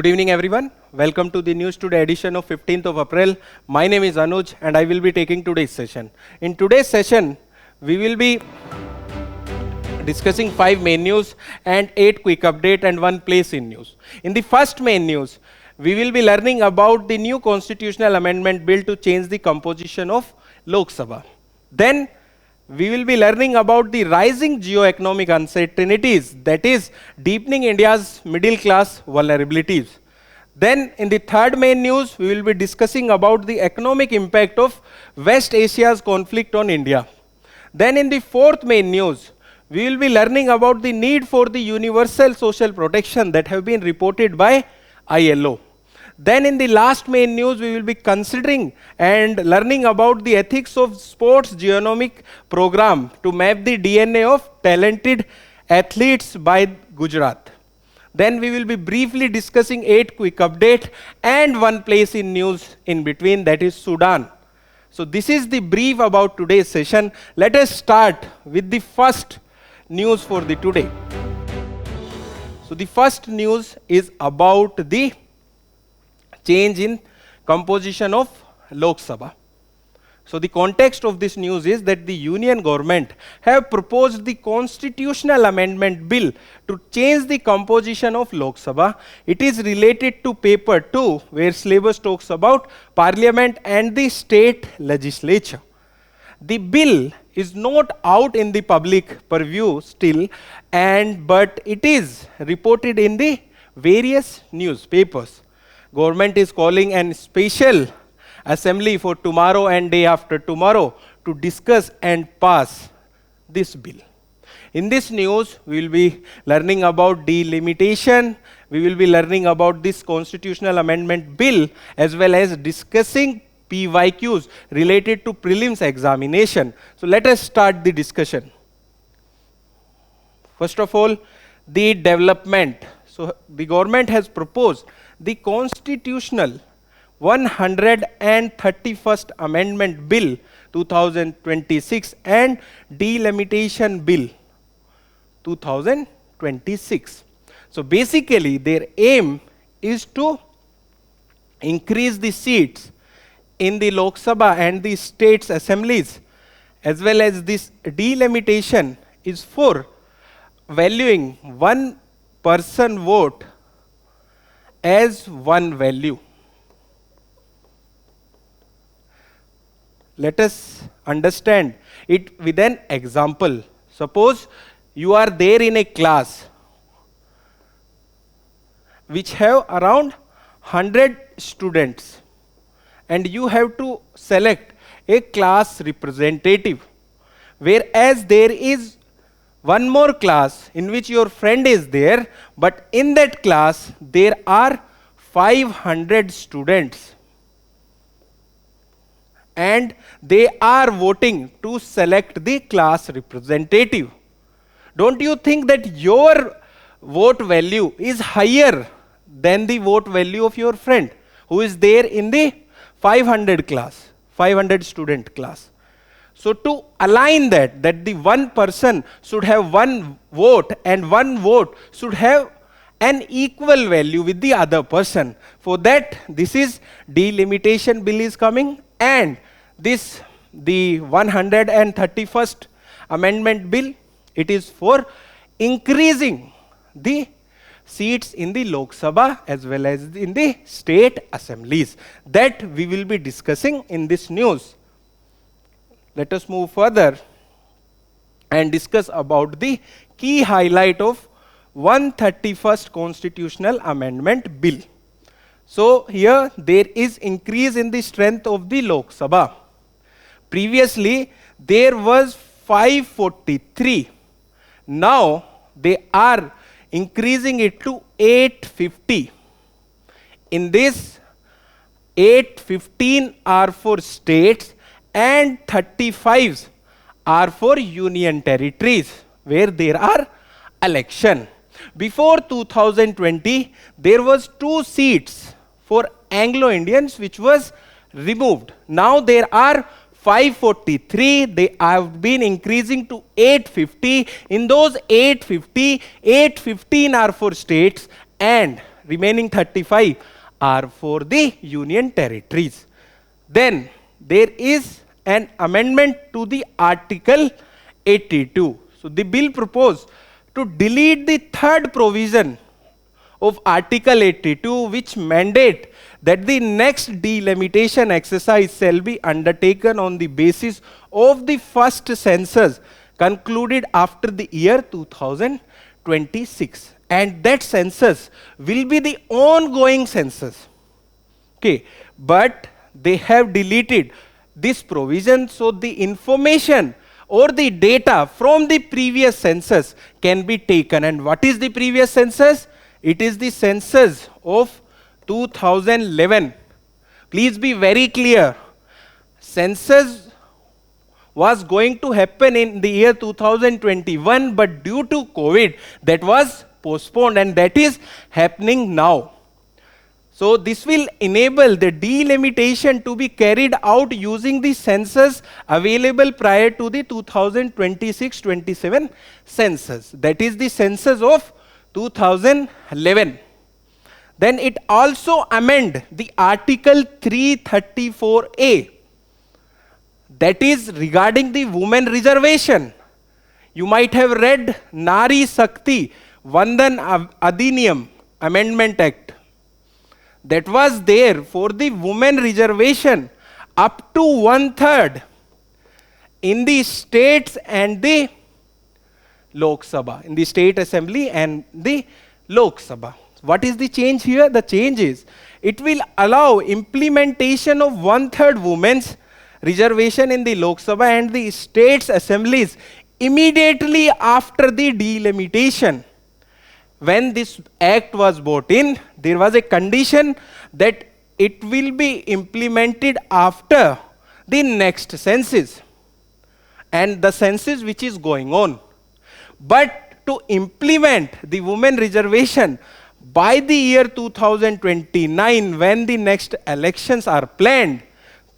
Good evening, everyone. Welcome to the News Today edition of 15th of April. My name is Anuj, and I will be taking today's session. In today's session, we will be discussing 5 main news and 8 quick update and 1 place in news. In the first main news, we will be learning about the new constitutional amendment bill to change the composition of Lok Sabha. Then we will be learning about the rising geo-economic uncertainties, that is, deepening India's middle class vulnerabilities. Then, in the third main news, we will be discussing about the economic impact of West Asia's conflict on India. Then, in the fourth main news, we will be learning about the need for the universal social protection that have been reported by ILO. Then in the last main news, we will be considering and learning about the ethics of sports genomic program to map the DNA of talented athletes by Gujarat. Then we will be briefly discussing 8 quick update and 1 place in news in between, that is Sudan. So this is the brief about today's session. Let us start with the first news for the today. So the first news is about the change in composition of Lok Sabha. So the context of this news is that the Union government have proposed the constitutional amendment bill to change the composition of Lok Sabha. It is related to paper 2, where syllabus talks about parliament and the state legislature. The bill is not out in the public purview still, but it is reported in the various newspapers. Government is calling a special assembly for tomorrow and day after tomorrow to discuss and pass this bill. In this news, we will be learning about delimitation, we will be learning about this constitutional amendment bill, as well as discussing PYQs related to prelims examination. So let us start the discussion. First of all, the development. So the government has proposed the constitutional 131st Amendment Bill 2026 and Delimitation Bill 2026. So basically their aim is to increase the seats in the Lok Sabha and the states assemblies, as well as this delimitation is for valuing one person vote as one value. Let us understand it with an example. Suppose you are there in a class which have around 100 students, and you have to select a class representative, whereas there is one more class in which your friend is there, but in that class there are 500 students and they are voting to select the class representative. Don't you think that your vote value is higher than the vote value of your friend who is there in the 500 student class? So to align that the one person should have one vote and one vote should have an equal value with the other person. For that, this is delimitation bill is coming, and this, the 131st Amendment Bill, it is for increasing the seats in the Lok Sabha as well as in the state assemblies. That we will be discussing in this news. Let us move further and discuss about the key highlight of 131st Constitutional Amendment Bill. So here there is increase in the strength of the Lok Sabha. Previously there was 543. Now they are increasing it to 850. In this, 815 are for states and 35s are for union territories where there are election. Before 2020, there was 2 seats for Anglo-Indians which was removed. Now there are 543, they have been increasing to 850. In those 850, 815 are for states and remaining 35 are for the union territories. Then there is an amendment to the Article 82. So the bill proposed to delete the third provision of Article 82, which mandate that the next delimitation exercise shall be undertaken on the basis of the first census concluded after the year 2026. And that census will be the ongoing census. Okay, but they have deleted this provision so the information or the data from the previous census can be taken. And what is the previous census? It is the census of 2011. Please be very clear. Census was going to happen in the year 2021, but due to COVID, that was postponed, and that is happening now. So this will enable the delimitation to be carried out using the census available prior to the 2026-27 census. That is the census of 2011. Then it also amend the Article 334A. That is regarding the women reservation. You might have read Nari Shakti Vandan Adhiniyam Amendment Act. That was there for the women reservation up to 1/3 in the states and the Lok Sabha, in the state assembly and the Lok Sabha. What is the change here? The change is it will allow implementation of 1/3 women's reservation in the Lok Sabha and the states assemblies immediately after the delimitation. When this act was brought in, there was a condition that it will be implemented after the next census and the census which is going on. But to implement the women reservation by the year 2029, when the next elections are planned,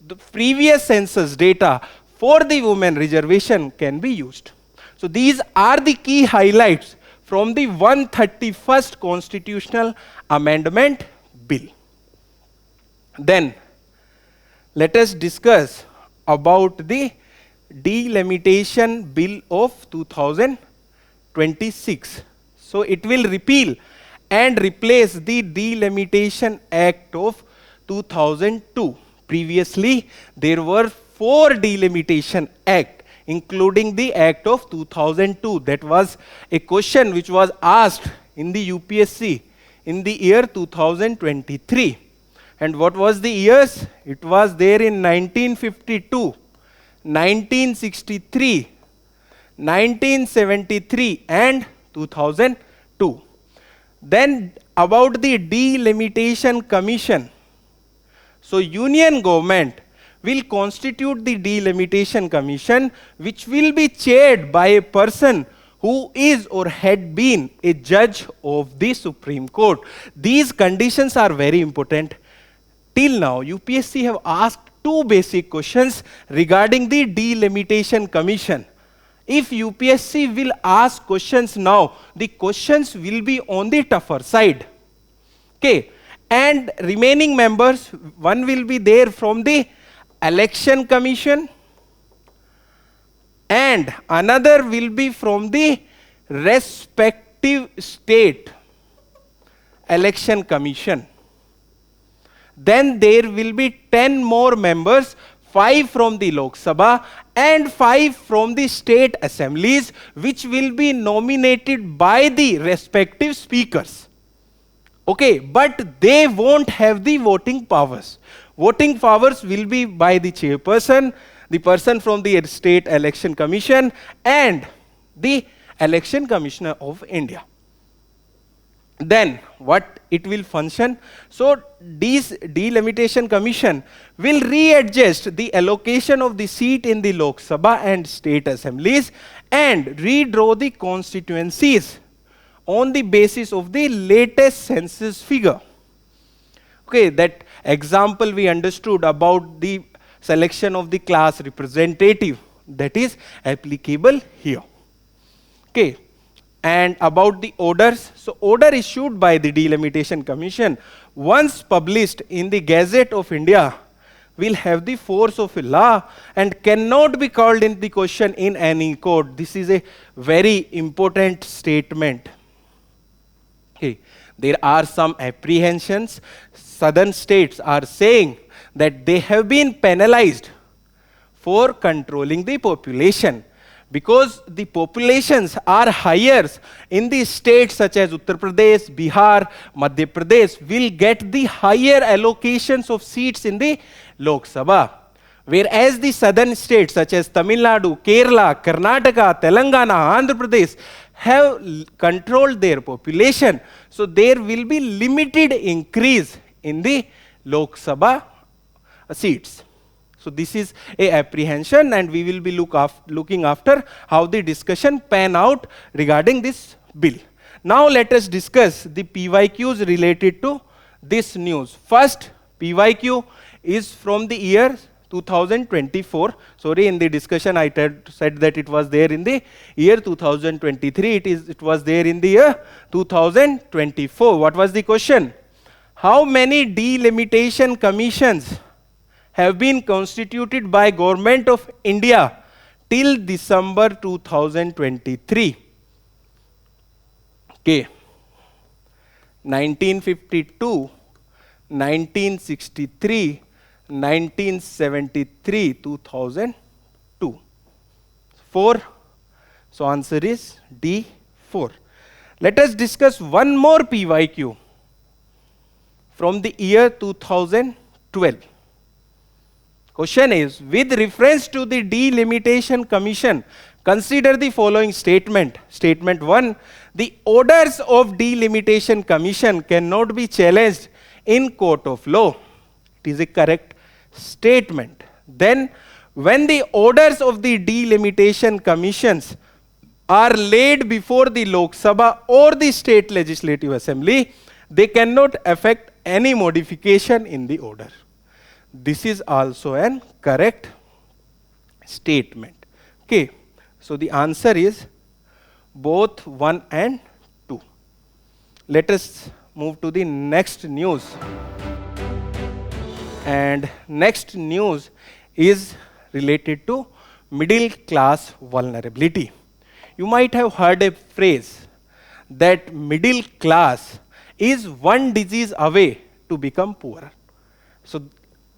the previous census data for the women reservation can be used. So these are the key highlights from the 131st Constitutional Amendment Bill. Then let us discuss about the Delimitation Bill of 2026. So it will repeal and replace the Delimitation Act of 2002. Previously, there were 4 Delimitation Acts, including the Act of 2002. That was a question which was asked in the UPSC in the year 2023. And what was the years? It was there in 1952, 1963, 1973 and 2002. Then about the Delimitation Commission. So Union government will constitute the Delimitation Commission, which will be chaired by a person who is or had been a judge of the Supreme Court. These conditions are very important. Till now, UPSC have asked 2 basic questions regarding the Delimitation Commission. If UPSC will ask questions now, the questions will be on the tougher side. Okay, and remaining members, one will be there from the Election Commission and another will be from the respective state Election Commission. Then there will be 10 more members, 5 from the Lok Sabha and 5 from the state assemblies, which will be nominated by the respective speakers. Okay, but they won't have the voting powers. Voting powers will be by the chairperson, the person from the State Election Commission and the Election Commissioner of India. Then what it will function? So this Delimitation Commission will readjust the allocation of the seat in the Lok Sabha and state assemblies and redraw the constituencies on the basis of the latest census figure. Okay, that example we understood about the selection of the class representative, that is applicable here. Okay, And about the orders, so order issued by the Delimitation Commission, once published in the Gazette of India, will have the force of a law and cannot be called into question in any court. This is a very important statement. Okay. There are some apprehensions. Southern states are saying that they have been penalized for controlling the population, because the populations are higher in the states such as Uttar Pradesh, Bihar, Madhya Pradesh will get the higher allocations of seats in the Lok Sabha. Whereas the southern states such as Tamil Nadu, Kerala, Karnataka, Telangana, Andhra Pradesh have controlled their population. So there will be limited increase in the Lok Sabha seats. So this is a apprehension, and we will be looking after how the discussion pan out regarding this bill. Now let us discuss the PYQs related to this news. First PYQ is from the year 2024. Sorry, in the discussion I said that it was there in the year 2023. It was there in the year 2024. What was the question? How many delimitation commissions have been constituted by Government of India till December 2023? Okay. 1952, 1963, 1973, 2002. 4. So answer is D, 4. Let us discuss one more PYQ from the year 2012. Question is, with reference to the Delimitation Commission, consider the following statement. Statement 1, the orders of Delimitation Commission cannot be challenged in court of law. It is a correct statement. Then, when the orders of the Delimitation Commissions are laid before the Lok Sabha or the State Legislative Assembly, they cannot affect any modification in the order. This is also an correct statement. Okay. So the answer is both 1 and 2. Let us move to the next news. And next news is related to middle class vulnerability. You might have heard a phrase that middle class is one disease away to become poor. So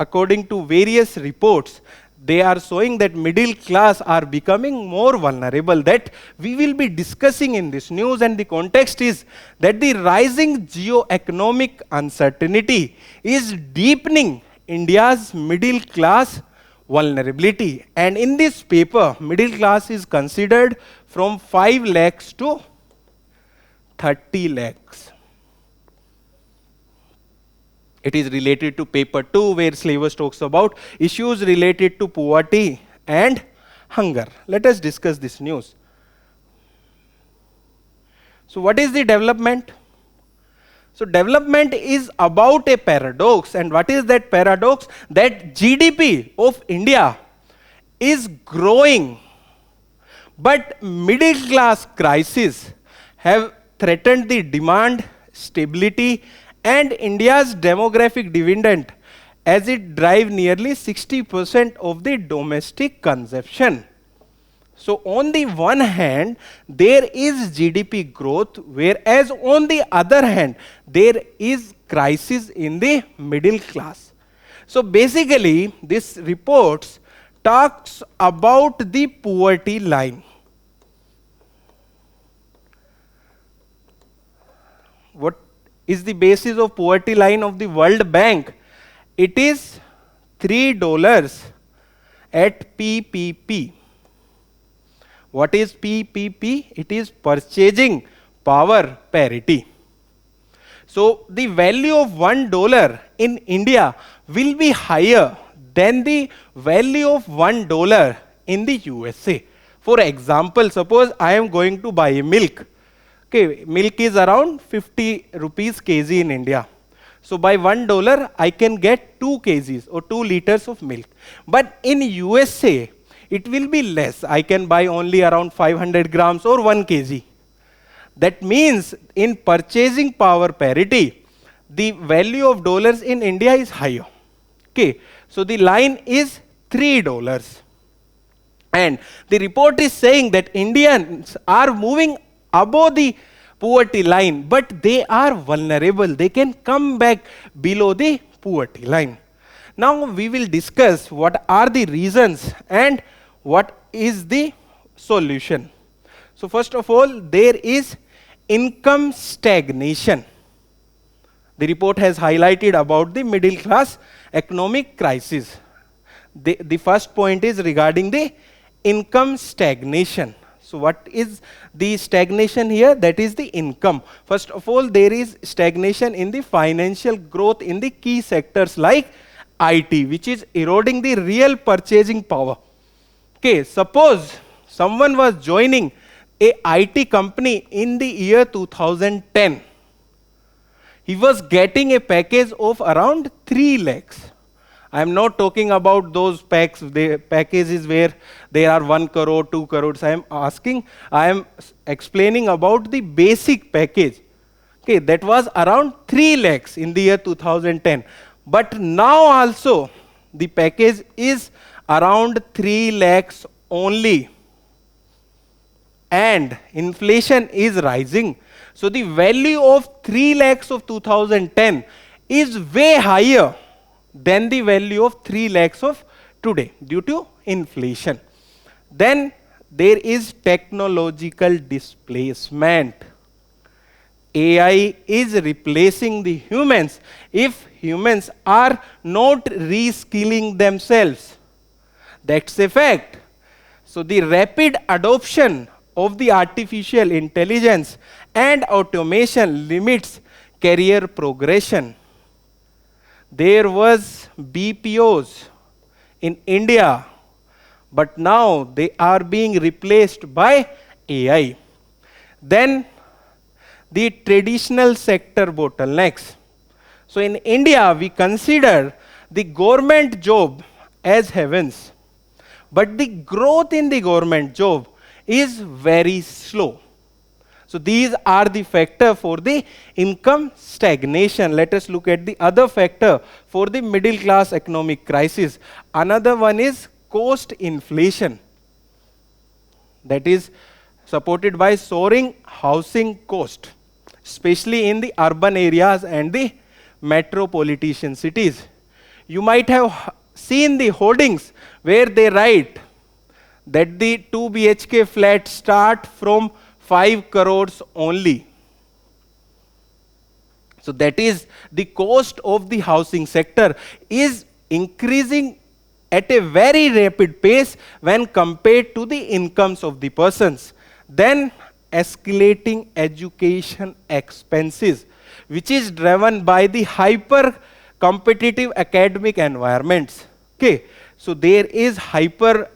according to various reports, they are showing that middle class are becoming more vulnerable. That we will be discussing in this news, and the context is that the rising geo-economic uncertainty is deepening India's middle class vulnerability. And in this paper, middle class is considered from 5 lakhs to 30 lakhs. It is related to paper 2, where syllabus talks about issues related to poverty and hunger. Let us discuss this news. So what is the development? So development is about a paradox. And what is that paradox? That GDP of India is growing, but middle class crisis have threatened the demand, stability, and India's demographic dividend, as it drives nearly 60% of the domestic consumption. So on the one hand, there is GDP growth, whereas on the other hand, there is crisis in the middle class. So basically, this report talks about the poverty line. What is the basis of poverty line of the World Bank? It is $3 at PPP. What is PPP? It is purchasing power parity. So the value of $1 in India will be higher than the value of $1 in the USA. For example, suppose I am going to buy milk. Okay, milk is around 50 rupees kg in India. So by $1, I can get 2 kgs or 2 liters of milk. But in USA, it will be less. I can buy only around 500 grams or 1 kg. That means in purchasing power parity, the value of dollars in India is higher. Okay, so the line is $3. And the report is saying that Indians are moving above the poverty line, but they are vulnerable. They can come back below the poverty line. Now we will discuss what are the reasons and what is the solution. So first of all, there is income stagnation. The report has highlighted about the middle class economic crisis. The first point is regarding the income stagnation. So what is the stagnation here? That is the income. First of all, there is stagnation in the financial growth in the key sectors like IT, which is eroding the real purchasing power. Okay, suppose someone was joining a IT company in the year 2010. He was getting a package of around 3 lakhs. I am not talking about those packages where there are 1 crore, 2 crores. I am explaining about the basic package. Okay, that was around 3 lakhs in the year 2010. But now also the package is around 3 lakhs only. And inflation is rising. So the value of 3 lakhs of 2010 is way higher than the value of 3 lakhs of today due to inflation. Then there is technological displacement. AI is replacing the humans if humans are not reskilling themselves. That's a fact. So the rapid adoption of the artificial intelligence and automation limits career progression. There was BPOs in India, but now they are being replaced by AI. Then the traditional sector bottlenecks. So in India, we consider the government job as heavens, but the growth in the government job is very slow. So these are the factors for the income stagnation. Let us look at the other factor for the middle class economic crisis. Another one is cost inflation. That is supported by soaring housing cost, especially in the urban areas and the metropolitan cities. You might have seen the hoardings where they write that the 2 BHK flats start from 5 crores only. So that is the cost of the housing sector is increasing at a very rapid pace when compared to the incomes of the persons. Then escalating education expenses, which is driven by the hyper competitive academic environments. Okay, so there is hyper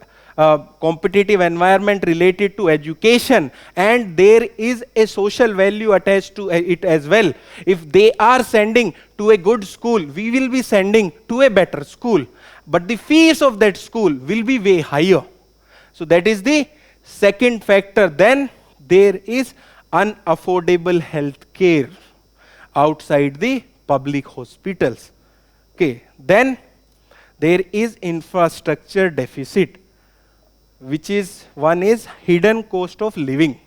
competitive environment related to education, and there is a social value attached to it as well. If they are sending to a good school, we will be sending to a better school, but the fees of that school will be way higher. So that is the second factor. Then there is unaffordable health care outside the public hospitals. Okay, then there is infrastructure deficit, which is one is hidden cost of living.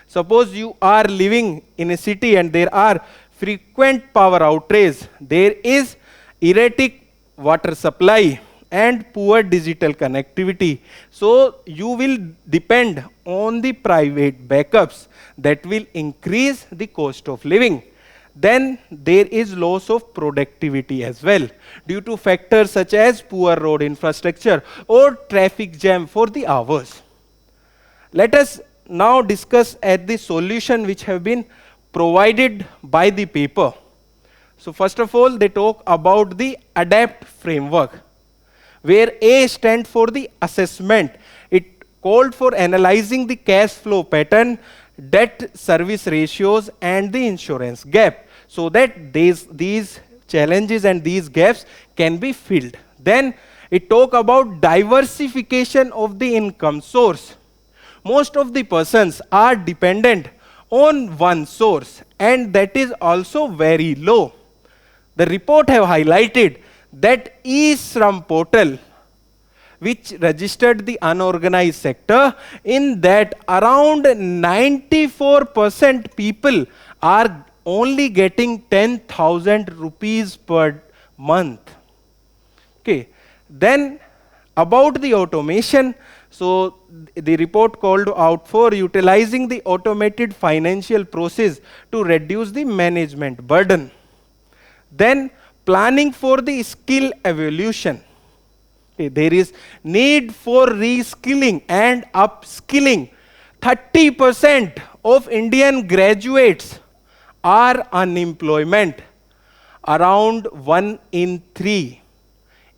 Suppose you are living in a city and there are frequent power outages, there is erratic water supply and poor digital connectivity. So you will depend on the private backups that will increase the cost of living. Then there is loss of productivity as well due to factors such as poor road infrastructure or traffic jam for the hours. Let us now discuss at the solution which have been provided by the paper. So first of all, they talk about the ADAPT framework, where A stands for the assessment. It called for analyzing the cash flow pattern, debt service ratios and the insurance gap, so that these challenges and these gaps can be filled. Then it talk about diversification of the income source. Most of the persons are dependent on one source, and that is also very low. The report have highlighted that e-Shram portal, which registered the unorganized sector, in that around 94% people are only getting 10,000 rupees per month. Okay. Then about the automation, so the report called out for utilizing the automated financial process to reduce the management burden. Then planning for the skill evolution. Okay, there is need for reskilling and upskilling. 30% of Indian graduates are unemployment. Around 1 in 3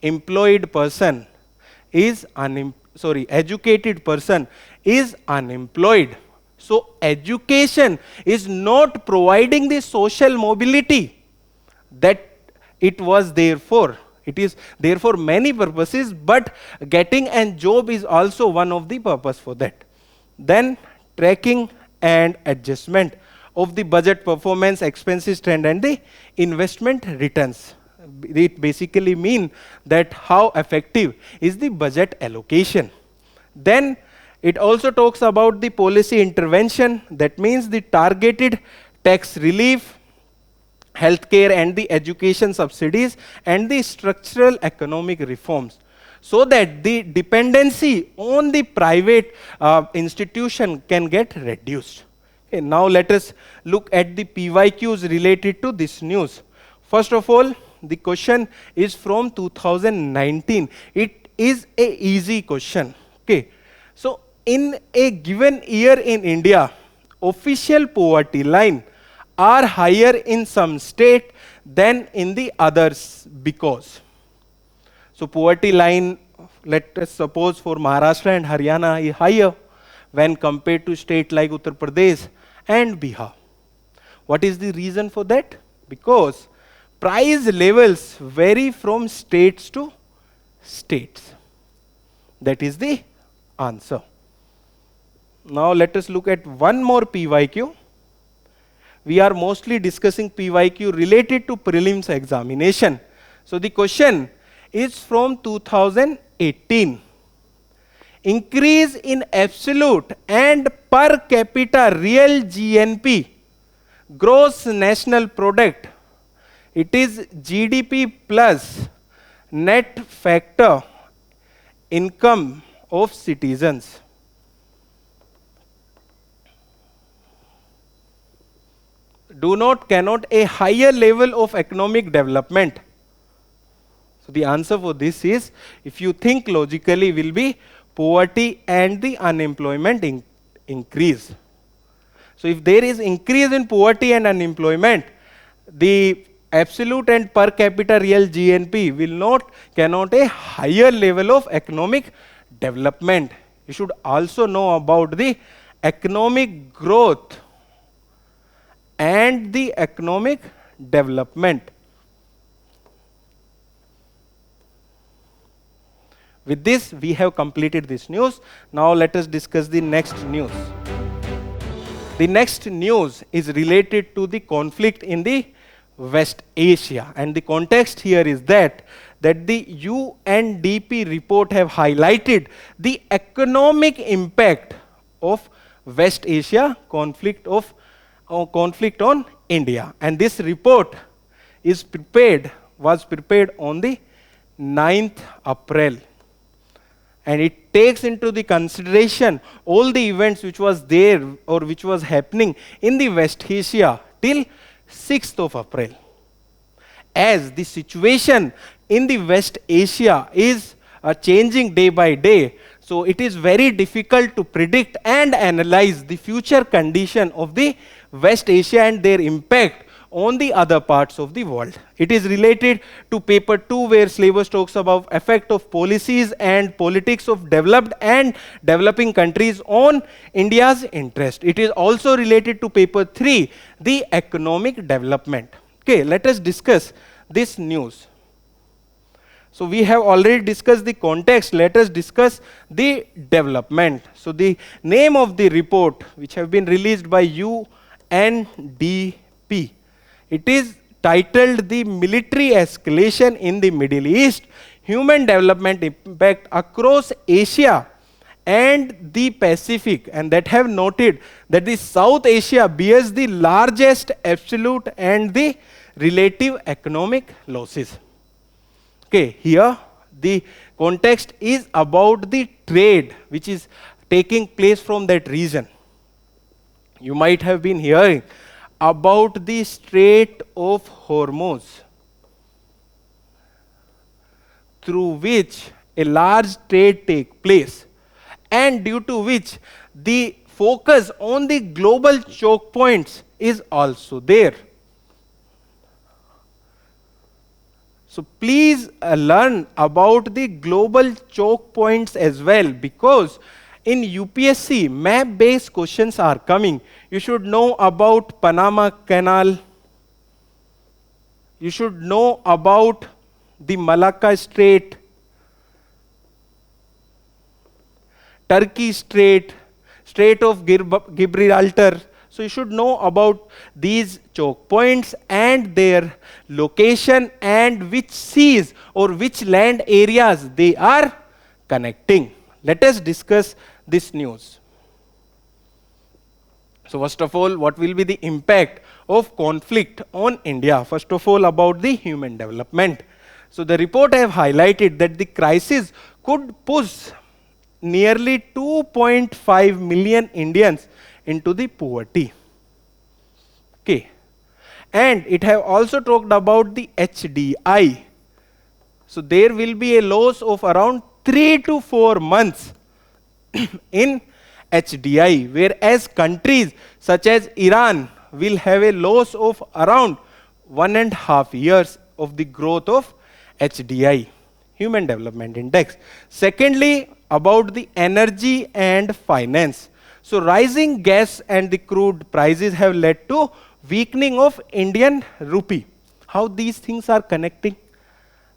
employed person is educated person is unemployed. So education is not providing the social mobility that it was there for. It is there for many purposes, but getting a job is also one of the purpose for that. Then tracking and adjustment of the budget performance, expenses trend, and the investment returns. It basically mean that how effective is the budget allocation. Then it also talks about the policy intervention. That means the targeted tax relief, healthcare and the education subsidies, and the structural economic reforms, so that the dependency on the private institution can get reduced. Okay, now let us look at the PYQs related to this news. First of all, the question is from 2019. It is a easy question. Okay, so in a given year in India, official poverty line are higher in some state than in the others because. So poverty line, let us suppose for Maharashtra and Haryana is higher when compared to state like Uttar Pradesh and Bihar. What is the reason for that? Because price levels vary from states to states. That is the answer. Now let us look at one more PYQ. We are mostly discussing PYQ related to prelims examination. So the question is from 2018. Increase in absolute and per capita real GNP, gross national product. It is GDP plus net factor income of citizens. Cannot a higher level of economic development. So the answer for this is, if you think logically, will be poverty and the unemployment increase. So if there is increase in poverty and unemployment, the absolute and per capita real GNP cannot a higher level of economic development. You should also know about the economic growth and the economic development. With this, we have completed this news. Now let us discuss the next news. The next news is related to the conflict in the West Asia, and the context here is that the UNDP report have highlighted the economic impact of West Asia conflict on India, and this report was prepared on the 9th April, and it takes into the consideration all the events which was there or which was happening in the West Asia till 6th of April. As the situation in the West Asia is changing day by day, so it is very difficult to predict and analyze the future condition of the West Asia and their impact on the other parts of the world. It is related to paper 2, where syllabus talks about effect of policies and politics of developed and developing countries on India's interest. It is also related to paper 3, the economic development. Okay, let us discuss this news. So we have already discussed the context. Let us discuss the development. So the name of the report, which have been released by UNDP. It is titled The Military Escalation in the Middle East, Human Development Impact Across Asia and the Pacific, and that have noted that the South Asia bears the largest absolute and the relative economic losses. Okay, here the context is about the trade which is taking place from that region. You might have been hearing about the Strait of Hormuz, through which a large trade takes place, and due to which the focus on the global choke points is also there. So please learn about the global choke points as well, because in UPSC map based questions are coming. You should know about Panama Canal, you should know about the Malacca Strait, Turkey Strait, Strait of Gibraltar. So you should know about these choke points and their location and which seas or which land areas they are connecting. Let us discuss this news. So first of all, what will be the impact of conflict on India? First of all, about the human development. So the report I have highlighted that the crisis could push nearly 2.5 million Indians into the poverty. Okay. And it have also talked about the HDI. So there will be a loss of around 3 to 4 months in HDI, whereas countries such as Iran will have a loss of around 1.5 years of the growth of HDI, Human Development Index. Secondly, about the energy and finance. So rising gas and the crude prices have led to weakening of Indian rupee. How these things are connecting?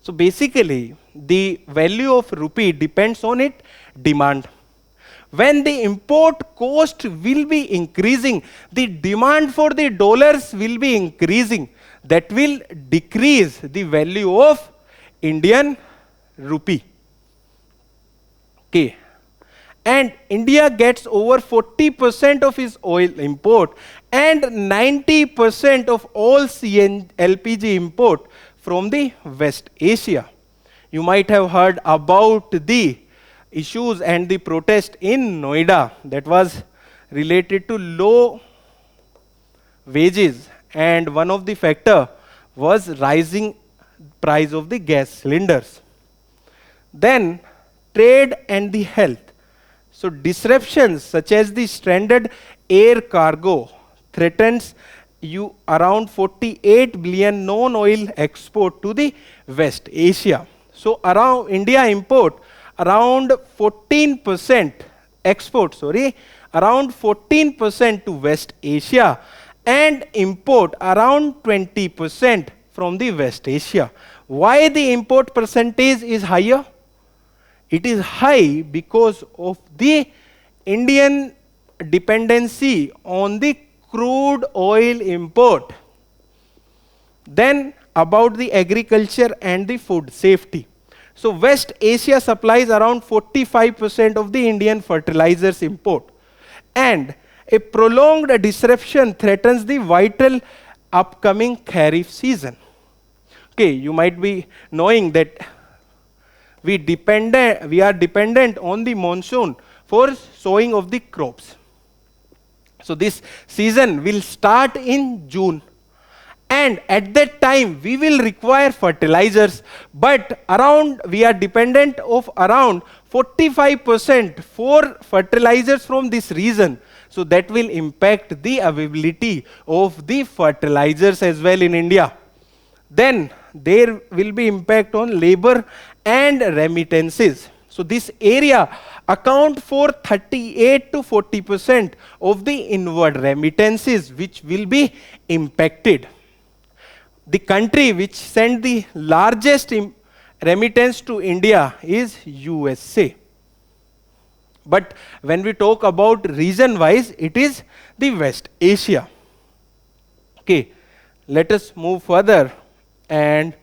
So basically, the value of rupee depends on its demand. When the import cost will be increasing, the demand for the dollars will be increasing. That will decrease the value of Indian rupee. Okay. And India gets over 40% of its oil import and 90% of all LPG import from the West Asia. You might have heard about the issues and the protest in Noida that was related to low wages, and one of the factor was rising price of the gas cylinders. Then trade and the health. So disruptions such as the stranded air cargo threatens around 48 billion non-oil export to the West Asia. So around India import around 14% export, around 14% to West Asia and import around 20% from the West Asia. Why the import percentage is higher? It is high because of the Indian dependency on the crude oil import. Then about the agriculture and the food safety. So West Asia supplies around 45% of the Indian fertilizers import, and a prolonged disruption threatens the vital upcoming Kharif season. Okay, you might be knowing that we are dependent on the monsoon for sowing of the crops. So this season will start in June, and at that time we will require fertilizers, but we are dependent of around 45% for fertilizers from this region. So that will impact the availability of the fertilizers as well in India. Then there will be impact on labor and remittances. So this area account for 38 to 40% of the inward remittances which will be impacted. The country which sent the largest remittance to India is USA. But when we talk about region wise, it is the West Asia. Okay, let us move further and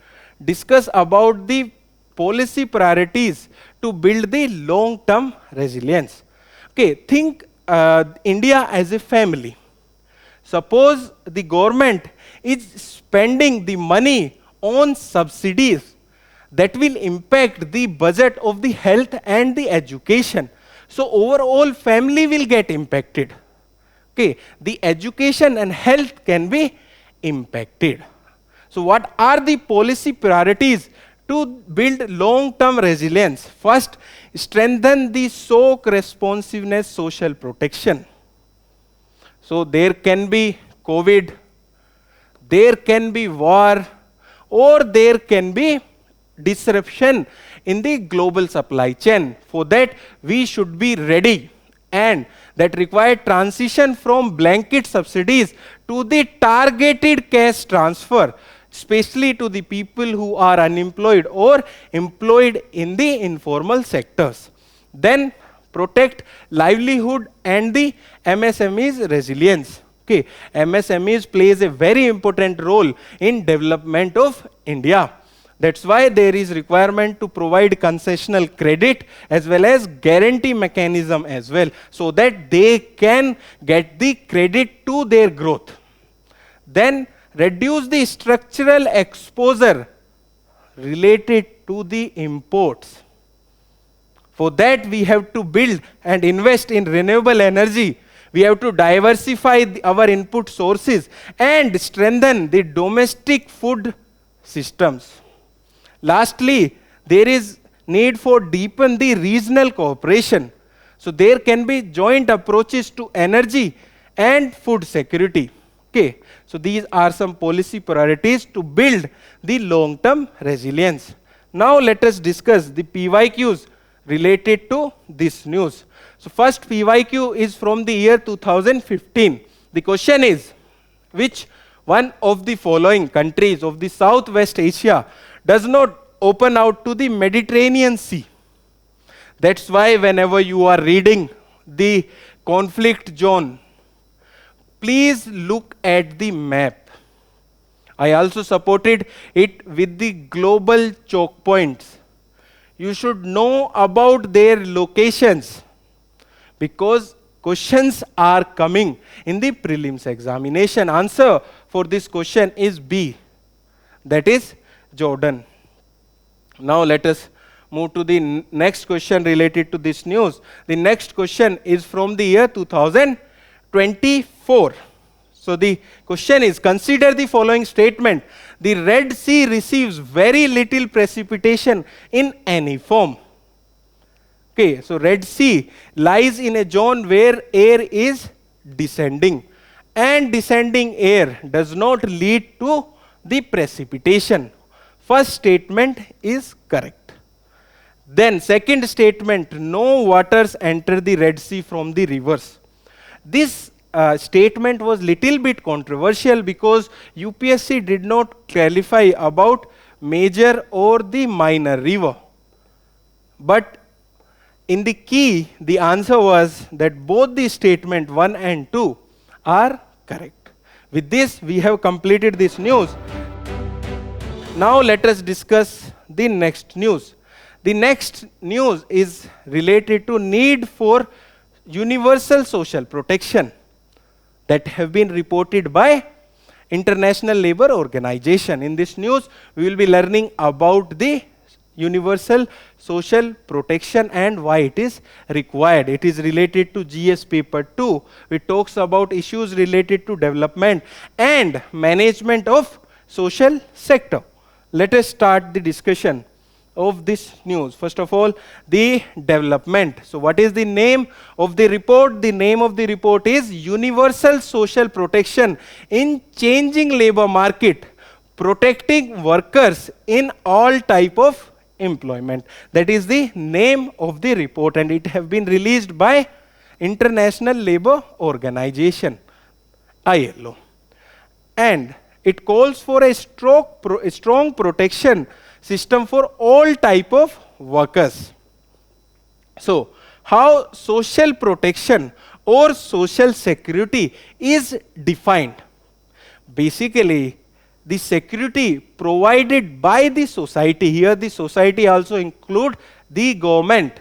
discuss about the policy priorities to build the long-term resilience. Okay, think India as a family. Suppose the government is spending the money on subsidies that will impact the budget of the health and the education. So overall family will get impacted. Okay, the education and health can be impacted. So what are the policy priorities to build long-term resilience? First, strengthen the shock responsiveness social protection. So there can be COVID, there can be war, or there can be disruption in the global supply chain. For that, we should be ready, and that require transition from blanket subsidies to the targeted cash transfer, especially to the people who are unemployed or employed in the informal sectors. Then protect livelihood and the MSME's resilience. Okay, MSMEs plays a very important role in development of India. That's why there is requirement to provide concessional credit as well as guarantee mechanism as well, so that they can get the credit to their growth. Then reduce the structural exposure related to the imports. For that, we have to build and invest in renewable energy. We have to diversify our input sources and strengthen the domestic food systems. Lastly, there is need for deepen the regional cooperation. So there can be joint approaches to energy and food security. Okay, so these are some policy priorities to build the long-term resilience. Now let us discuss the PYQs related to this news. So first PYQ is from the year 2015. The question is, which one of the following countries of the Southwest Asia does not open out to the Mediterranean Sea? That's why whenever you are reading the conflict zone, please look at the map. I also supported it with the global choke points. You should know about their locations, because questions are coming in the prelims examination. Answer for this question is B, that is Jordan. Now let us move to the next question related to this news. The next question is from the year 2024. So the question is, consider the following statement: the Red Sea receives very little precipitation in any form. Okay, so Red Sea lies in a zone where air is descending, and descending air does not lead to the precipitation. First statement is correct. Then second statement, no waters enter the Red Sea from the rivers. This statement was little bit controversial because UPSC did not clarify about major or the minor river. But in the key, the answer was that both the statement 1 and 2 are correct. With this, we have completed this news. Now let us discuss the next news. The next news is related to need for universal social protection that have been reported by International Labour Organization. In this news, we will be learning about the universal social protection and why it is required. It is related to GS paper 2, which talks about issues related to development and management of social sector. Let us start the discussion of this news. First of all, the development. So what is the name of the report? The name of the report is Universal Social Protection in Changing Labor Market, Protecting Workers in All Type of Employment. That is the name of the report, and it have been released by International Labour Organization, ILO. And it calls for a strong protection system for all type of workers. So, how social protection or social security is defined? basically the security provided by the society. Here the society also include the government.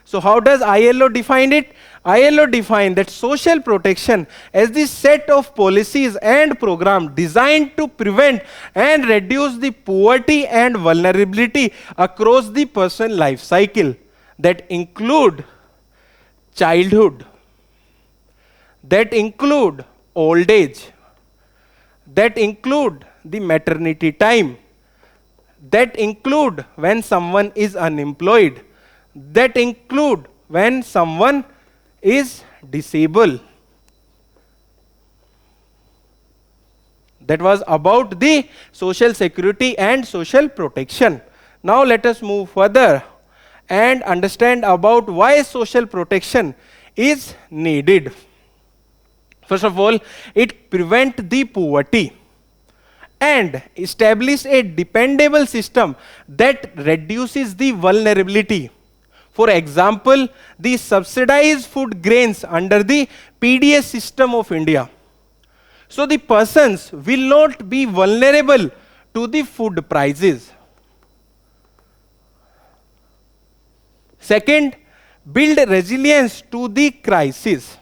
So how does ILO define it? ILO define that social protection as the set of policies and programs designed to prevent and reduce the poverty and vulnerability across the person life cycle, that include childhood, that include old age, that include the maternity time, that include when someone is unemployed, that include when someone is disabled. That was about the social security and social protection. Now let us move further and understand about why social protection is needed. First of all, it prevents the poverty and establish a dependable system that reduces the vulnerability. For example, the subsidized food grains under the PDS system of India. So the persons will not be vulnerable to the food prices. Second, build resilience to the crisis.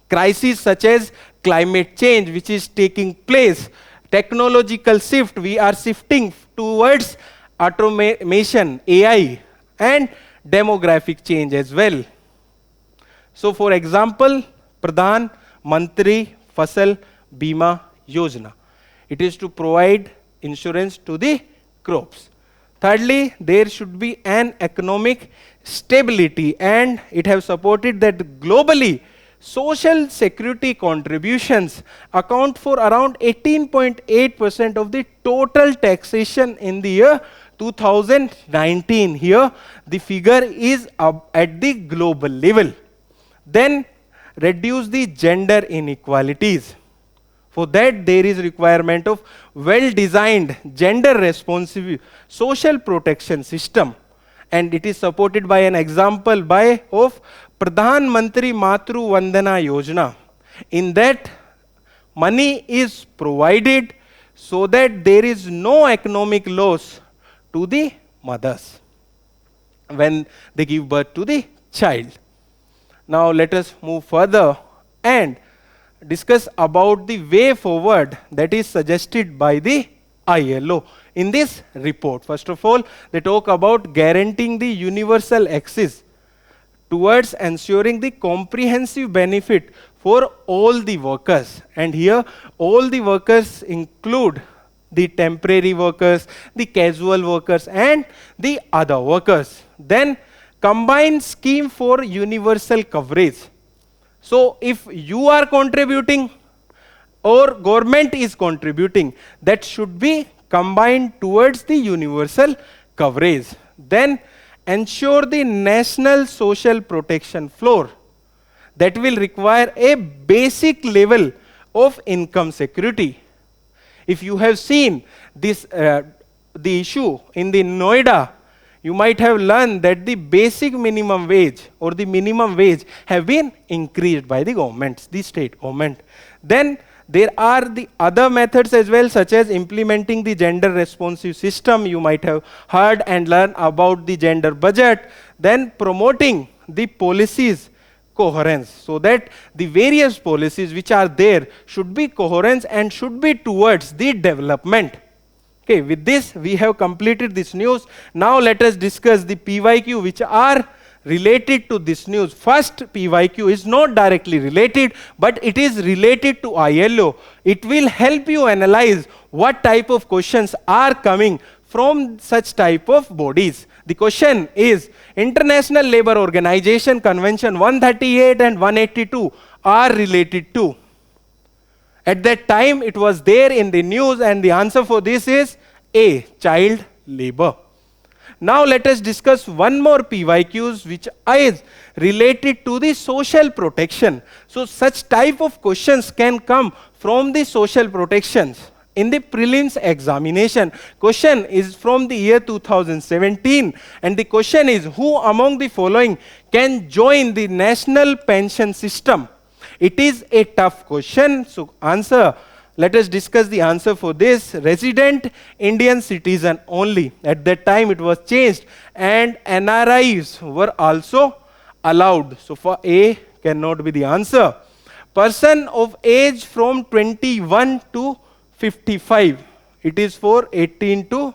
Crises such as climate change, which is taking place, technological shift, we are shifting towards automation, AI, and demographic change as well. So for example, Pradhan Mantri Fasal Bima Yojana. It is to provide insurance to the crops. Thirdly, there should be an economic stability, and it has supported that globally social security contributions account for around 18.8% of the total taxation in the year 2019. Here the figure is up at the global level. Then reduce the gender inequalities. For that there is requirement of well-designed gender responsive social protection system, and it is supported by an example of Pradhan Mantri Matru Vandana Yojana. In that, money is provided so that there is no economic loss to the mothers when they give birth to the child. Now let us move further and discuss about the way forward that is suggested by the ILO in this report. First of all, they talk about guaranteeing the universal access towards ensuring the comprehensive benefit for all the workers. And here all the workers include the temporary workers, the casual workers, and the other workers. Then combined scheme for universal coverage. So if you are contributing or government is contributing, that should be combined towards the universal coverage. Then ensure the national social protection floor that will require a basic level of income security. If you have seen this, the issue in the Noida, you might have learned that the basic minimum wage or the minimum wage have been increased by the government, the state government. Then there are the other methods as well, such as implementing the gender responsive system. You might have heard and learned about the gender budget. Then promoting the policies coherence, so that the various policies which are there should be coherent and should be towards the development. Okay, with this we have completed this news. Now let us discuss the PYQ which are related to this news. First PYQ is not directly related, but it is related to ILO. It will help you analyze what type of questions are coming from such type of bodies. The question is, International Labour Organization Convention 138 and 182 are related to. At that time it was there in the news, and the answer for this is A, child labor. Now let us discuss one more PYQs which is related to the social protection. So such type of questions can come from the social protections. In the prelims examination, question is from the year 2017, and the question is, who among the following can join the national pension system? It is a tough question. So answer, let us discuss the answer for this. Resident Indian citizen only. At that time it was changed, and NRIs were also allowed. So for A cannot be the answer. Person of age from 21 to 55. It is for 18 to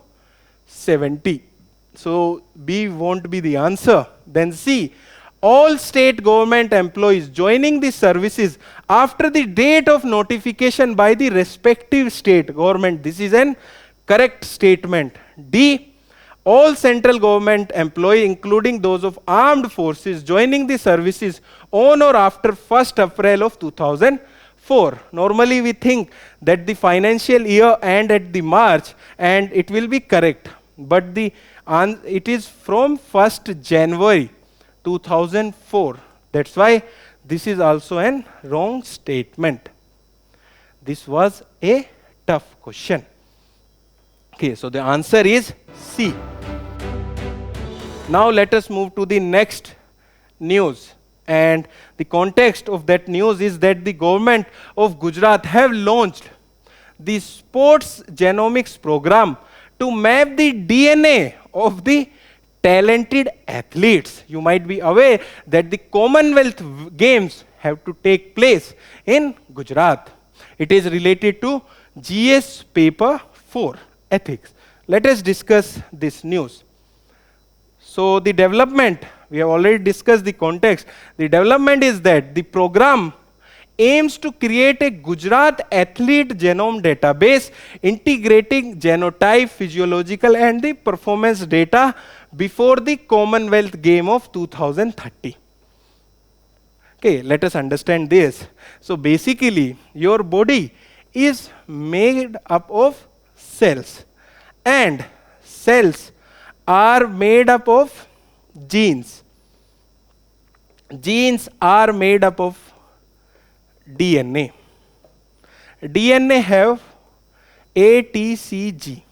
70. So B won't be the answer. Then C, all state government employees joining the services after the date of notification by the respective state government. This is an correct statement. D, all central government employees, including those of armed forces, joining the services on or after 1st April of 2004. Normally we think that the financial year end at the March, and it will be correct. But it is from 1st January 2004. That's why this is also an wrong statement. This was a tough question. Okay, so the answer is C. Now let us move to the next news. And the context of that news is that the government of Gujarat have launched the sports genomics program to map the DNA of the talented athletes. You might be aware that the Commonwealth Games have to take place in Gujarat. It is related to GS paper 4, ethics. Let us discuss this news. So the development, we have already discussed the context. The development is that the program aims to create a Gujarat athlete genome database integrating genotype, physiological and the performance data before the Commonwealth Game of 2030. Okay, let us understand this. So basically, your body is made up of cells, and cells are made up of genes. Genes are made up of DNA. DNA have A, T, C, G.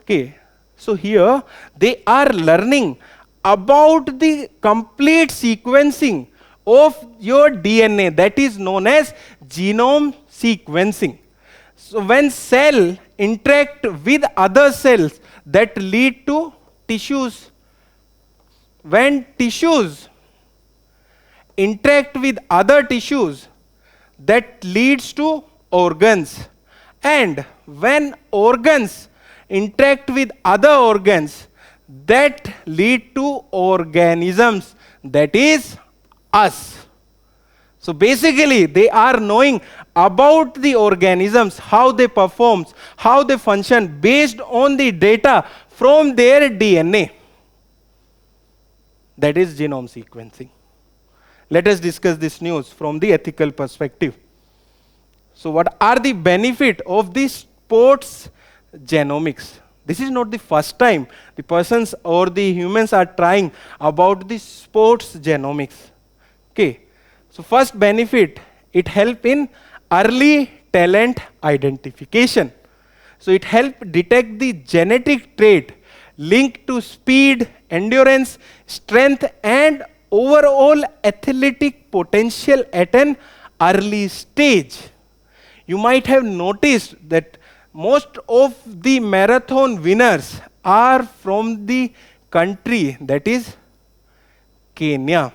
Okay, so here they are learning about the complete sequencing of your DNA, that is known as genome sequencing. So when cell interact with other cells, that lead to tissues. When tissues interact with other tissues, that leads to organs. And when organs interact with other organs, that lead to organisms, that is us. So basically they are knowing about the organisms, how they perform, how they function based on the data from their DNA. That is genome sequencing. Let us discuss this news from the ethical perspective. So what are the benefits of the sports genomics? This is not the first time the persons or the humans are trying about the sports genomics. Okay. So first benefit, it helps in early talent identification. So it helps detect the genetic trait linked to speed, endurance, strength and overall athletic potential at an early stage. You might have noticed that most of the marathon winners are from the country, that is Kenya.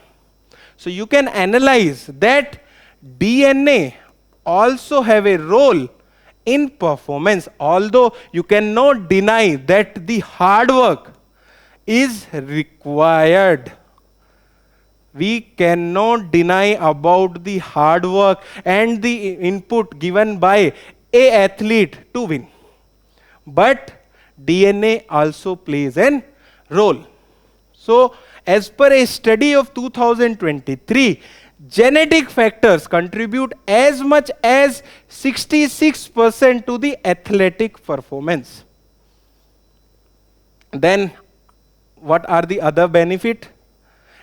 So you can analyze that DNA also have a role in performance, although you cannot deny that the hard work is required. We cannot deny about the hard work and the input given by a athlete to win. But DNA also plays a role. So as per a study of 2023, genetic factors contribute as much as 66% to the athletic performance. Then what are the other benefits?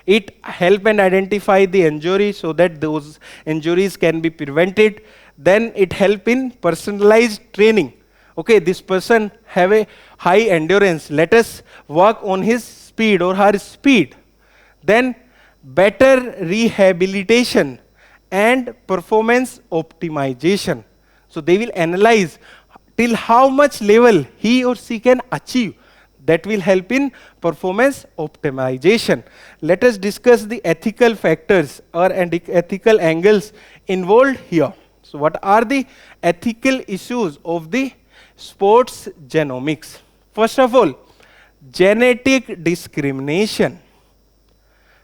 It helps and identify the injury so that those injuries can be prevented. Then it helps in personalized training. Okay, this person have a high endurance. Let us work on his speed or her speed. Then better rehabilitation and performance optimization. So they will analyze till how much level he or she can achieve. That will help in performance optimization. Let us discuss the ethical factors or ethical angles involved here. So what are the ethical issues of the sports genomics? First of all, genetic discrimination.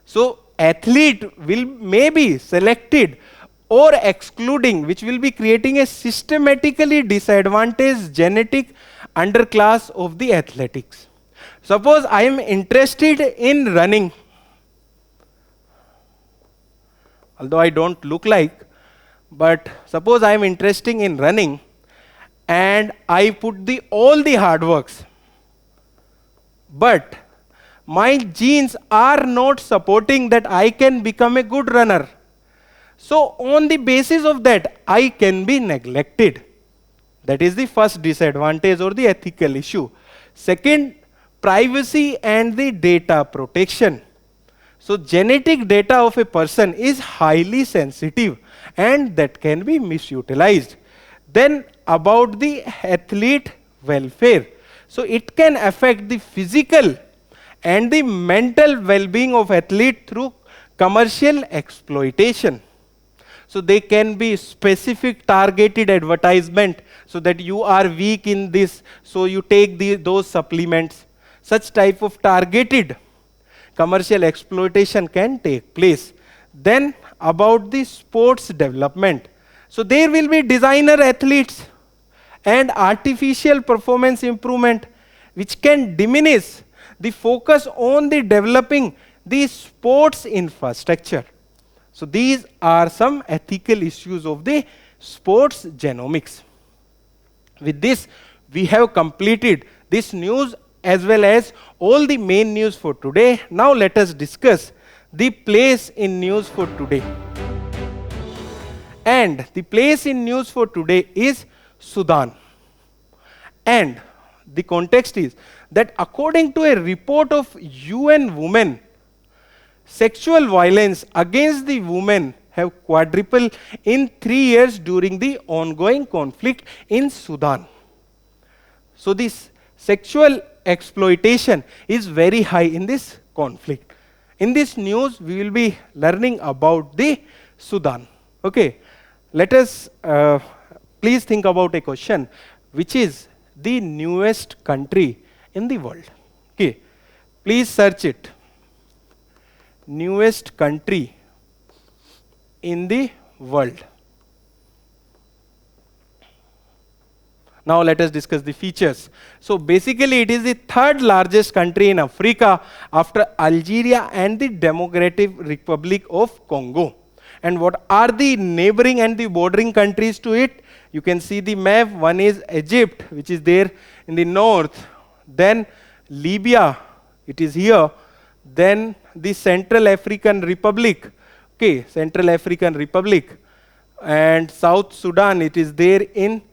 So athlete will may be selected or excluding, which will be creating a systematically disadvantaged genetic underclass of the athletics. Suppose I am interested in running, although I don't look like, but suppose I am interested in running and I put all the hard works, but my genes are not supporting that I can become a good runner. So on the basis of that, I can be neglected. That is the first disadvantage or the ethical issue. Second, privacy and the data protection. So genetic data of a person is highly sensitive and that can be misutilized. Then about the athlete welfare. So it can affect the physical and the mental well-being of athlete through commercial exploitation. So they can be specific targeted advertisement, so that you are weak in this, so you take those supplements. Such type of targeted commercial exploitation can take place. Then about the sports development. So there will be designer athletes and artificial performance improvement, which can diminish the focus on the developing the sports infrastructure. So these are some ethical issues of the sports genomics. With this, we have completed this news as well as all the main news for today. Now let us discuss the place in news for today. And the place in news for today is Sudan. And the context is that according to a report of UN Women, sexual violence against the women have quadrupled in 3 years during the ongoing conflict in Sudan. So this sexual exploitation is very high in this conflict. In this news, we will be learning about the Sudan. Okay, let us please think about a question, which is the newest country in the world. Okay, please search it. Newest country in the world. Now let us discuss the features. So basically it is the third largest country in Africa after Algeria and the Democratic Republic of Congo. And what are the neighboring and the bordering countries to it? You can see the map. One is Egypt, which is there in the north. Then Libya, it is here. Then the Central African Republic, okay, Central African Republic, and South Sudan, it is there in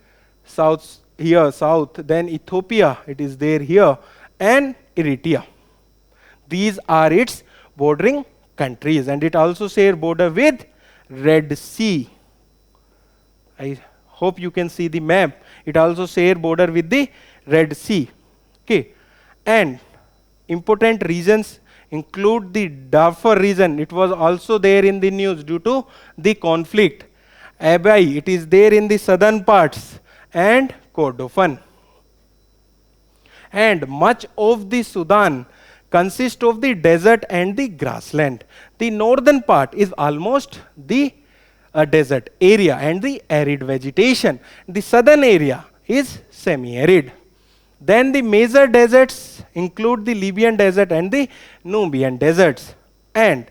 south. Then Ethiopia, it is there here, and Eritrea. These are its bordering countries, and it also shares border with Red Sea. I hope you can see the map. It also shares border with the Red Sea. Okay, and important regions include the Darfur region. It was also there in the news due to the conflict. Abyei, it is there in the southern parts, and Kordofan. And much of the Sudan consists of the desert and the grassland. The northern part is almost the desert area and the arid vegetation. The southern area is semi-arid. Then the major deserts include the Libyan desert and the Nubian deserts. And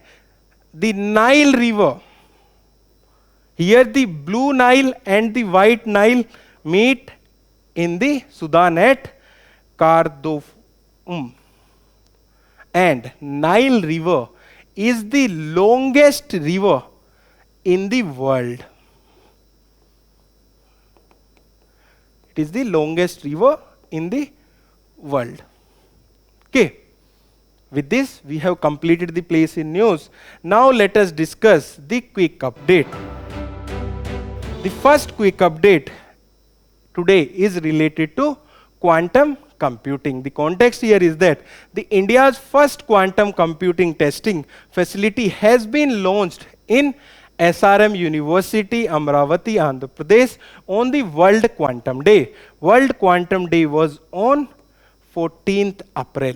the Nile River, here the Blue Nile and the White Nile meet in the Sudan at Khartoum. And Nile River is the longest river in the world. It is the longest river in the world. Okay. With this, we have completed the place in news. Now let us discuss the quick update. The first quick update today is related to quantum computing. The context here is that the India's first quantum computing testing facility has been launched in SRM University, Amravati, Andhra Pradesh on the World Quantum Day. World Quantum Day was on 14th April.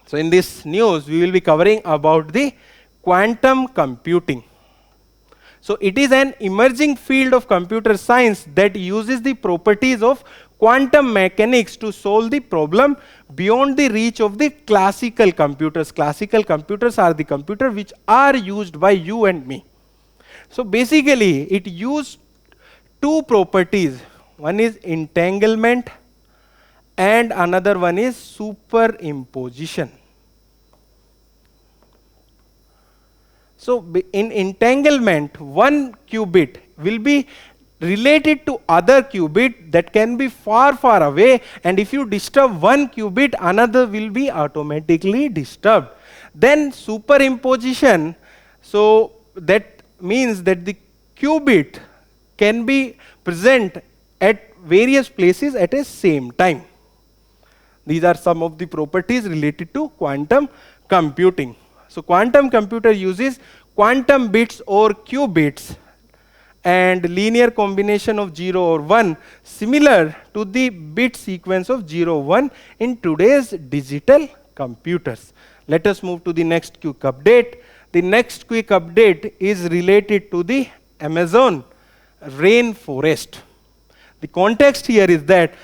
So in this news, we will be covering about the quantum computing. So it is an emerging field of computer science that uses the properties of quantum mechanics to solve the problem beyond the reach of the classical computers. Classical computers are the computers which are used by you and me. So basically, it uses two properties. One is entanglement and another one is superimposition. So in entanglement, one qubit will be related to other qubit that can be far, far away, and if you disturb one qubit, another will be automatically disturbed. Then superimposition, so that means that the qubit can be present at various places at a same time. These are some of the properties related to quantum computing. So quantum computer uses quantum bits or qubits and linear combination of 0 or 1 similar to the bit sequence of 0, 1 in today's digital computers. Let us move to the next quick update. The next quick update is related to the Amazon rainforest. The context here is that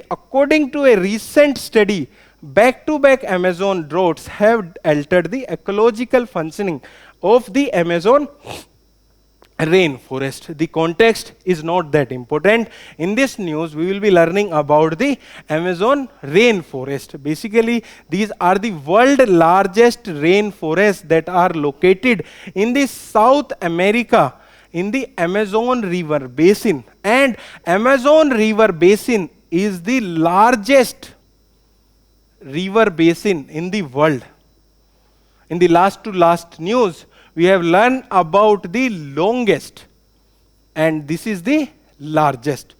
according to a recent study, back-to-back Amazon droughts have altered the ecological functioning of the Amazon rainforest. The context is not that important. In this news, we will be learning about the Amazon rainforest. Basically, these are the world's largest rainforests that are located in the South America, in the Amazon River Basin. And Amazon River Basin is the largest river basin in the world. In the last to last news, we have learned about the longest, and this is the largest.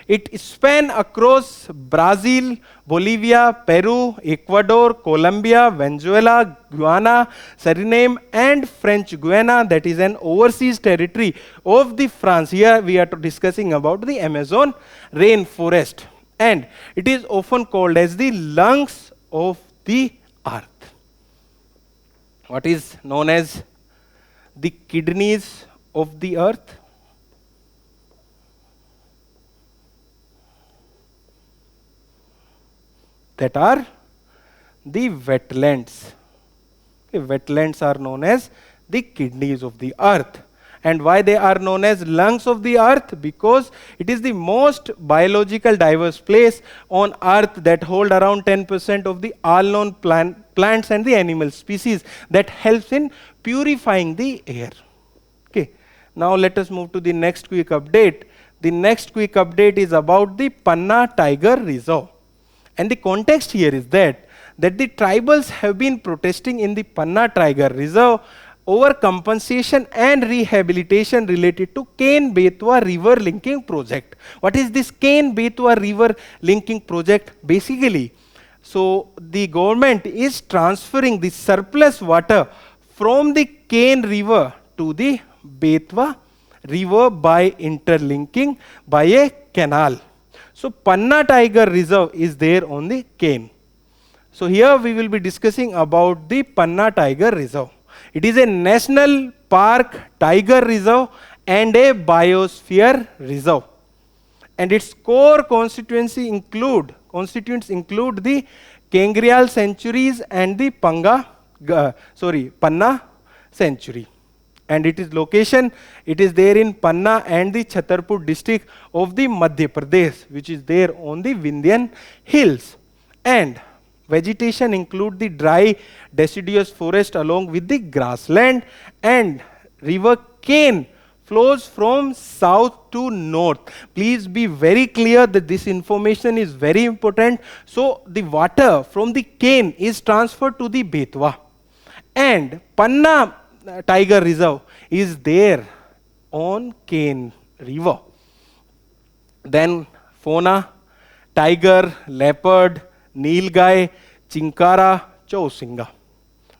It spans across Brazil, Bolivia, Peru, Ecuador, Colombia, Venezuela, Guyana, Suriname, and French Guiana, that is an overseas territory of the France. Here we are discussing about the Amazon rainforest, and it is often called as the lungs of the earth. What is known as the kidneys of the earth? That are the wetlands. Okay, wetlands are known as the kidneys of the earth. And why they are known as lungs of the earth? Because it is the most biological diverse place on earth that hold around 10% of the all known plants and the animal species that helps in purifying the air. Okay. Now let us move to the next quick update. The next quick update is about the Panna Tiger Reserve. And the context here is that the tribals have been protesting in the Panna Tiger Reserve over compensation and rehabilitation related to Ken-Betwa River Linking Project. What is this Ken-Betwa River Linking Project? Basically, so the government is transferring the surplus water from the Ken River to the Betwa River by interlinking by a canal. So Panna Tiger Reserve is there on the Ken. So here we will be discussing about the Panna Tiger Reserve. It is a national park, tiger reserve, and a biosphere reserve. And its core constituents include the Kangrial sanctuaries and the Panna sanctuary. And its location, it is there in Panna and the Chhatarpur district of the Madhya Pradesh, which is there on the Vindhyan hills. And vegetation include the dry deciduous forest along with the grassland, and river Ken flows from south to north. Please be very clear that this information is very important. So the water from the Ken is transferred to the Betwa. And Panna Tiger Reserve is there on Ken River. Then fauna, tiger, leopard, nilgai, chinkara, chausinga.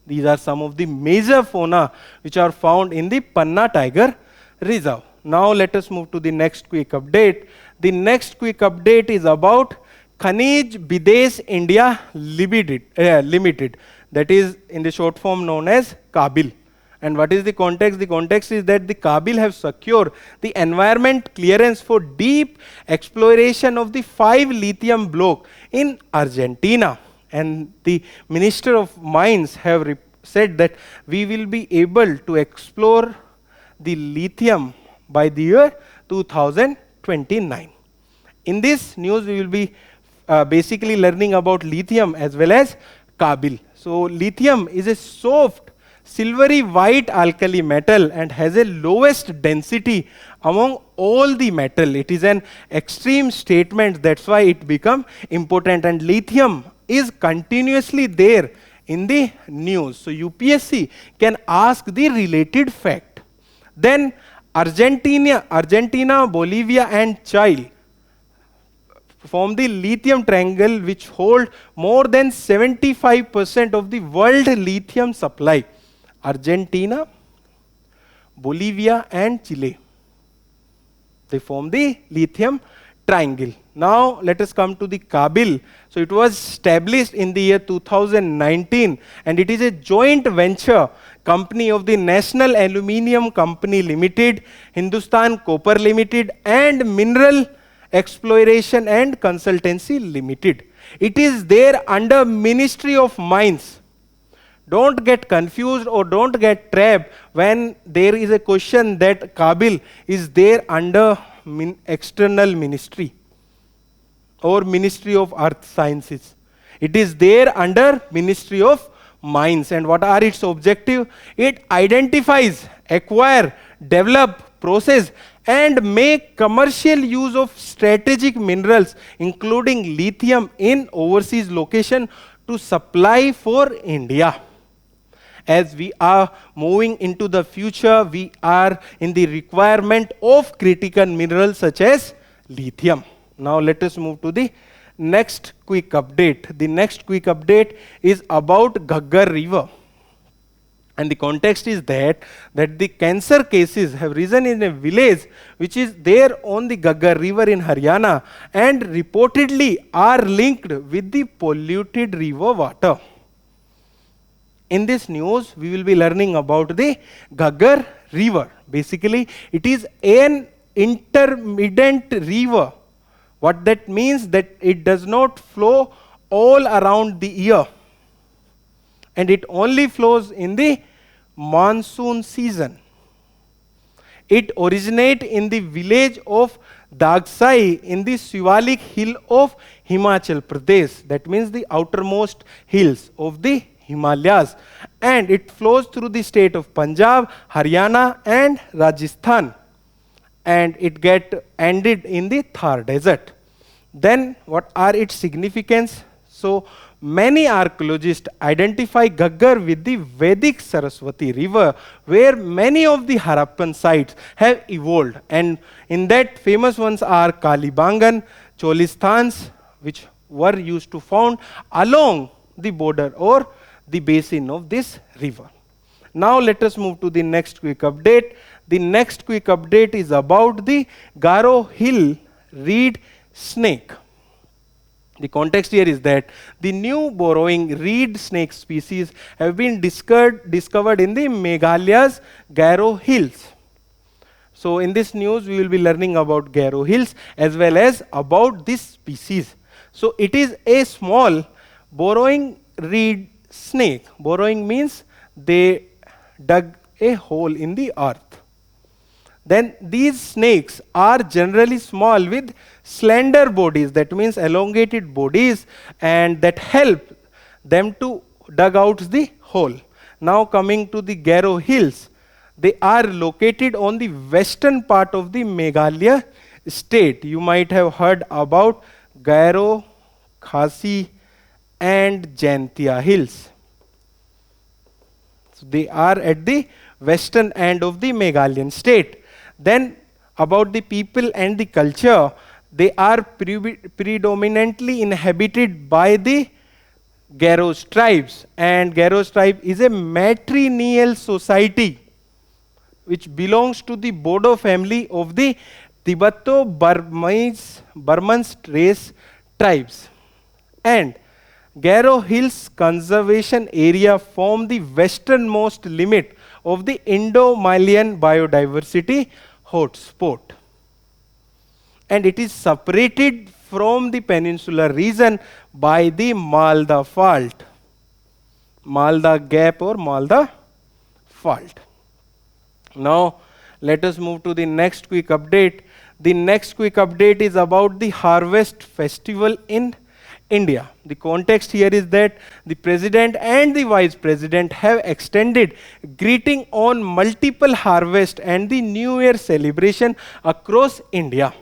These are some of the major fauna which are found in the Panna Tiger Reserve. Now let us move to the next quick update. The next quick update is about Khanij Bidesh India Limited, that is in the short form known as Kabil. And what is the context? The context is that the Kabil have secured the environment clearance for deep exploration of the 5 lithium block in Argentina. And the Minister of Mines have said that we will be able to explore the lithium by the year 2029. In this news, we will be basically learning about lithium as well as Kabil. So lithium is a soft, silvery white alkali metal and has a lowest density among all the metal. It is an extreme statement, that's why it become important, and lithium is continuously there in the news. So UPSC can ask the related fact. Then Argentina, Bolivia and Chile form the lithium triangle which hold more than 75% of the world lithium supply. Argentina, Bolivia and Chile, they form the lithium triangle. Now let us come to the Kabil. So it was established in the year 2019 and it is a joint venture company of the National Aluminium Company Limited, Hindustan Copper Limited and Mineral Exploration and Consultancy Limited. It is there under Ministry of Mines. Don't get confused or don't get trapped when there is a question that Kabil is there under external ministry or Ministry of Earth Sciences. It is there under Ministry of Mines. And what are its objectives? It identifies, acquire, develop, process and make commercial use of strategic minerals including lithium in overseas location to supply for India. As we are moving into the future, we are in the requirement of critical minerals such as lithium. Now let us move to the next quick update. The next quick update is about Ghaggar River. And the context is that the cancer cases have risen in a village which is there on the Ghaggar River in Haryana and reportedly are linked with the polluted river water. In this news, we will be learning about the Ghaggar River. Basically, it is an intermittent river. What that means that it does not flow all around the year. And it only flows in the monsoon season. It originates in the village of Dagsai in the Shivalik hill of Himachal Pradesh. That means the outermost hills of the Himalayas, and it flows through the state of Punjab, Haryana and Rajasthan, and it get ended in the Thar desert. Then what are its significance? So many archaeologists identify Ghaggar with the Vedic Saraswati river where many of the Harappan sites have evolved, and in that famous ones are Kalibangan, Cholistans which were used to found along the border or the basin of this river. Now let us move to the next quick update. The next quick update is about the Garo Hill reed snake. The context here is that the new burrowing reed snake species have been discovered in the Meghalaya's Garo Hills. So in this news, we will be learning about Garo Hills as well as about this species. So it is a small burrowing reed snake. Burrowing means they dug a hole in the earth. Then these snakes are generally small with slender bodies, that means elongated bodies, and that help them to dug out the hole. Now coming to the Garo Hills, They are located on the western part of the Meghalaya state. You might have heard about Gairo, Khasi and Jaintia hills. So they are at the western end of the Meghalayan state. Then about the people and the culture, they are predominantly inhabited by the Garos tribes, and Garos tribe is a matrilineal society which belongs to the Bodo family of the Tibeto-Burmese race tribes. And Garo Hills Conservation Area form the westernmost limit of the Indo-Malayan biodiversity hotspot. And it is separated from the peninsular region by the Malda Fault, Malda Gap or Malda Fault. Now, let us move to the next quick update. The next quick update is about the Harvest Festival in India. The context here is that the President and the Vice President have extended greeting on multiple harvest and the New Year celebration across India.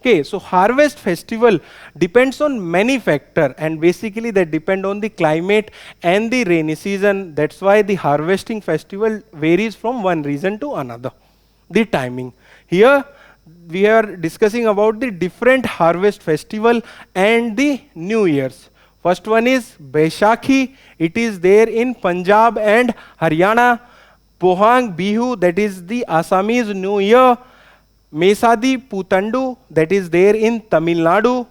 Okay, so Harvest Festival depends on many factors, and basically they depend on the climate and the rainy season. That's why the Harvesting Festival varies from one region to another. The timing. Here we are discussing about the different Harvest Festival and the New Year's. First one is Baishakhi. It is there in Punjab and Haryana. Pohang Bihu, that is the Assamese New Year. Mesadi Putandu, that is there in Tamil Nadu,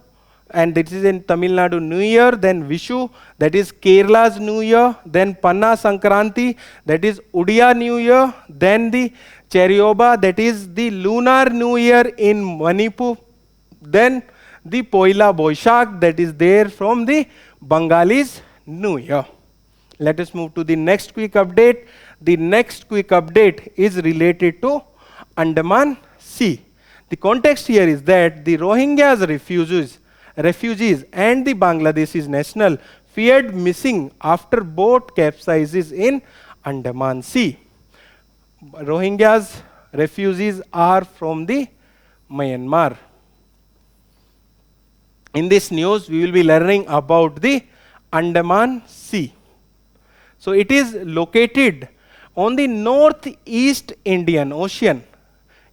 and this is in Tamil Nadu New Year. Then Vishu, that is Kerala's New Year. Then Panna Sankranti, that is Odia New Year. Then the Charyoba, that is the Lunar New Year in Manipur. Then the Poila Boishak, that is there from the Bengalis New Year. Let us move to the next quick update. The next quick update is related to Andaman Sea. The context here is that the Rohingyas refugees and the Bangladeshi national feared missing after boat capsizes in Andaman Sea. Rohingyas refugees are from the Myanmar. In this news, we will be learning about the Andaman Sea. So it is located on the northeast Indian Ocean.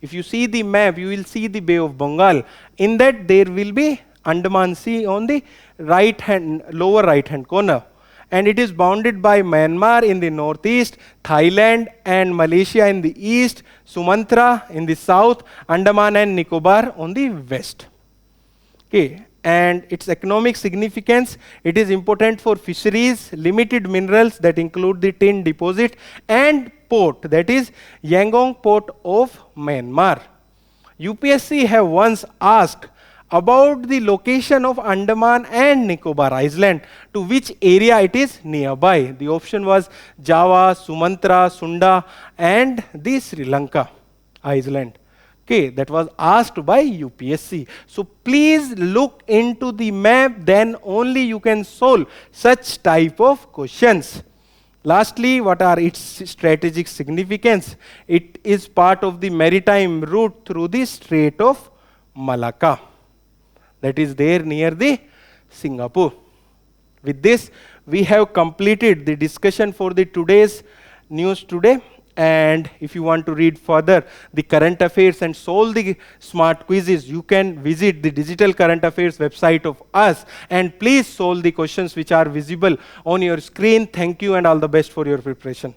If you see the map, you will see the Bay of Bengal. In that, there will be Andaman Sea on the lower right hand corner. And it is bounded by Myanmar in the northeast, Thailand and Malaysia in the east, Sumatra in the south, Andaman and Nicobar on the west. Okay. And its economic significance, it is important for fisheries, limited minerals that include the tin deposit, and port, that is Yangon port of Myanmar. UPSC have once asked about the location of Andaman and Nicobar Island, to which area it is nearby. The option was Java, Sumatra, Sunda and the Sri Lanka Island. Okay, that was asked by UPSC. So please look into the map, then only you can solve such type of questions. Lastly, what are its strategic significance? It is part of the maritime route through the Strait of Malacca. That is there near the Singapore. With this, we have completed the discussion for the today's news today. And if you want to read further the current affairs and solve the smart quizzes, you can visit the digital current affairs website of us, and please solve the questions which are visible on your screen. Thank you and all the best for your preparation.